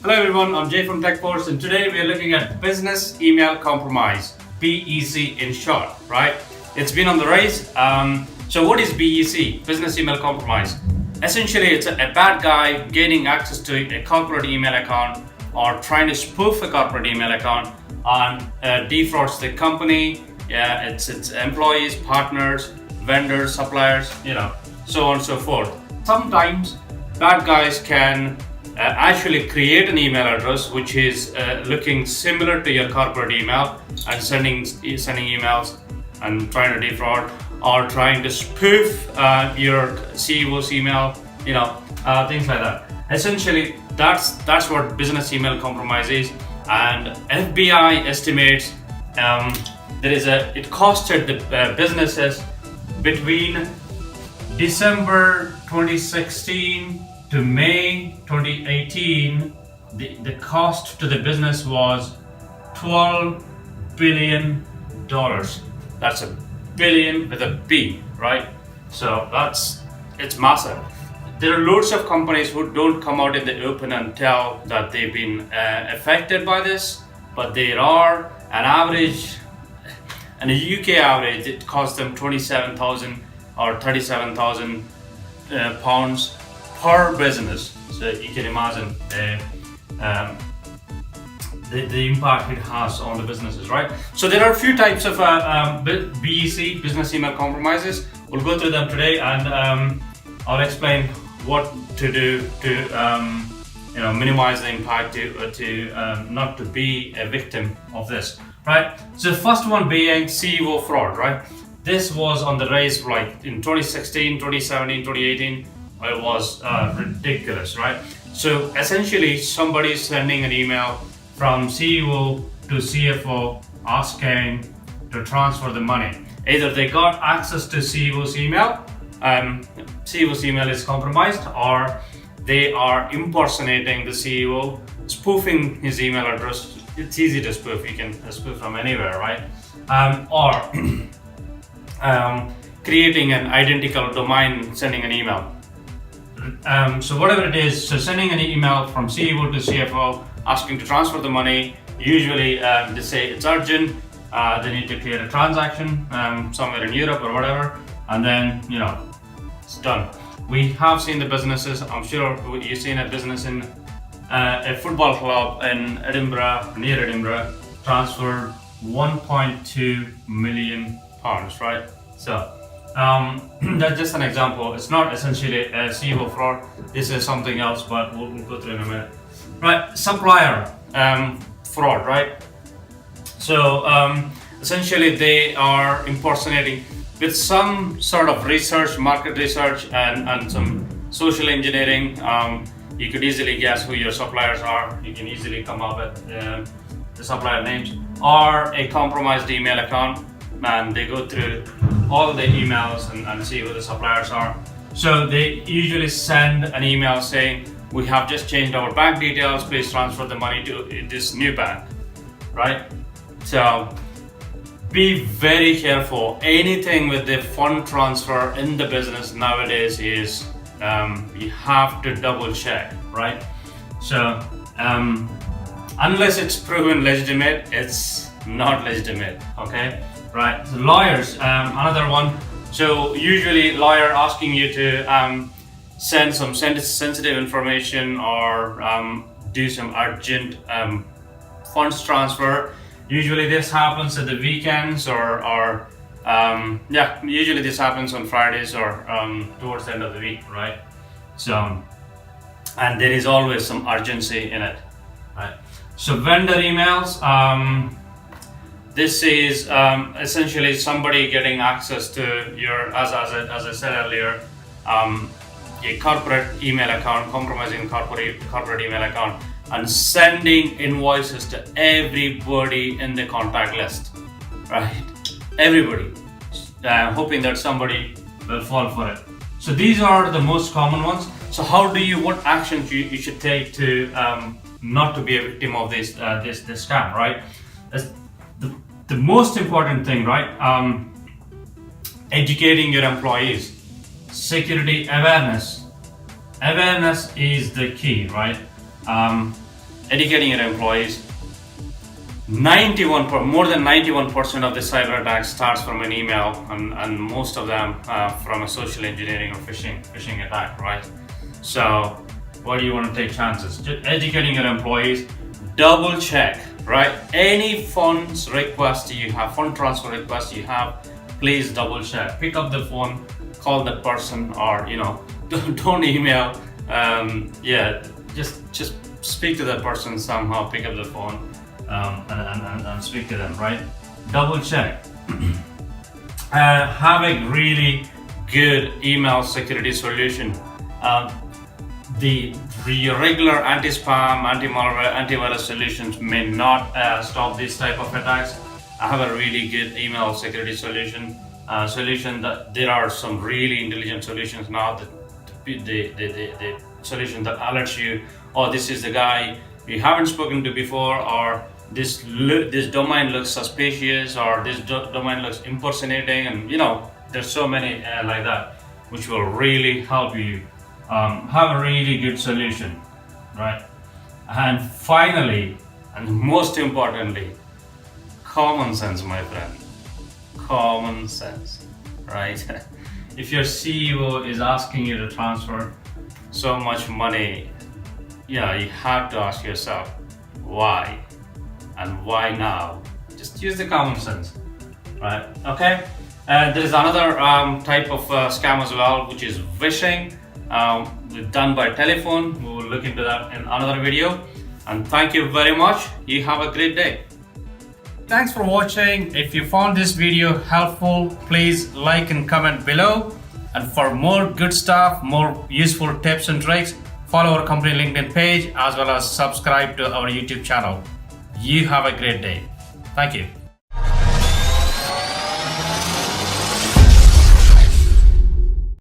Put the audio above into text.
Hello everyone, I'm Jay from TechForce, and today we are looking at business email compromise, BEC in short, right? It's been on the rise. So what is BEC, business email compromise? Essentially, it's a bad guy gaining access to a corporate email account or trying to spoof a corporate email account and defrauds the company, its employees, partners, vendors, suppliers, so on and so forth. Sometimes bad guys can actually create an email address which is looking similar to your corporate email and sending emails and trying to defraud or trying to spoof your CEO's email, things like that. Essentially, that's what business email compromise is. And FBI estimates it costed the businesses between December 2016 to May 2018, the cost to the business was $12 billion. That's a billion with a B, right? So it's massive. There are loads of companies who don't come out in the open and tell that they've been affected by this, but there are an average, and a UK average, it costs them 27,000 or 37,000 pounds per business. So you can imagine the impact it has on the businesses, right? So there are a few types of BEC, business email compromises. We'll go through them today, and I'll explain what to do to minimize the impact, to not to be a victim of this, right? So the first one being CEO fraud, right? This was on the rise like in 2016, 2017, 2018. It was ridiculous, right? So essentially, somebody's sending an email from CEO to CFO asking to transfer the money. Either they got access to CEO's email, CEO's email is compromised, or they are impersonating the CEO, spoofing his email address. It's easy to spoof, you can spoof from anywhere, right? Or creating an identical domain, sending an email. So whatever it is, so sending an email from CEO to CFO asking to transfer the money. Usually they say it's urgent, they need to clear a transaction somewhere in Europe or whatever, and then it's done. We have seen the businesses, I'm sure you've seen a business in a football club in Edinburgh, near Edinburgh, transferred 1.2 million pounds, right? So that's just an example. It's not essentially a CEO fraud. This is something else, but we'll go through in a minute. Right, supplier fraud, right? So essentially, they are impersonating with some sort of research, market research, and some social engineering. You could easily guess who your suppliers are. You can easily come up with the supplier names or a compromised email account, and they go through all the emails and see who the suppliers are. So they usually send an email saying, we have just changed our bank details, please transfer the money to this new bank, right? So be very careful. Anything with the fund transfer in the business nowadays is you have to double check, right? So unless it's proven legitimate, it's not legitimate, okay? Right, so lawyers, another one. So usually lawyer asking you to send some sensitive information or do some urgent funds transfer. Usually this happens at the weekends or usually this happens on Fridays or towards the end of the week, right? So, and there is always some urgency in it, right? So vendor emails, this is essentially somebody getting access to your, as I said earlier, a corporate email account, compromising corporate email account, and sending invoices to everybody in the contact list, right? Everybody, hoping that somebody will fall for it. So these are the most common ones. So what actions you should take to not to be a victim of this scam, right? The most important thing, right? Educating your employees. Security awareness. Awareness is the key, right? educating your employees. More than 91% of the cyber attacks starts from an email, and most of them from a social engineering or phishing attack, right? So why do you want to take chances? Just educating your employees. Double check, right? Any fund transfer request you have, please double check. Pick up the phone, call that person, or don't email. Just speak to that person somehow. Pick up the phone. And speak to them, right? Double check. Have a really good email security solution. The regular anti-spam, anti-malware, antivirus solutions may not stop this type of attacks. I have a really good email security solution. That there are some really intelligent solutions now. The solution that alerts you, oh, this is the guy you haven't spoken to before, or this domain looks suspicious, or this domain looks impersonating, and there's so many like that, which will really help you have a really good solution, right? And finally, and most importantly, common sense, my friend. Common sense, right? If your CEO is asking you to transfer so much money, you have to ask yourself why, and why now. Just use the common sense, right? Okay. There is another type of scam as well, which is phishing, done by telephone. We will look into that in another video. And thank you very much. You have a great day. Thanks for watching. If you found this video helpful, please like and comment below. And for more good stuff, more useful tips and tricks, follow our company LinkedIn page, as well as subscribe to our YouTube channel. You have a great day. Thank you.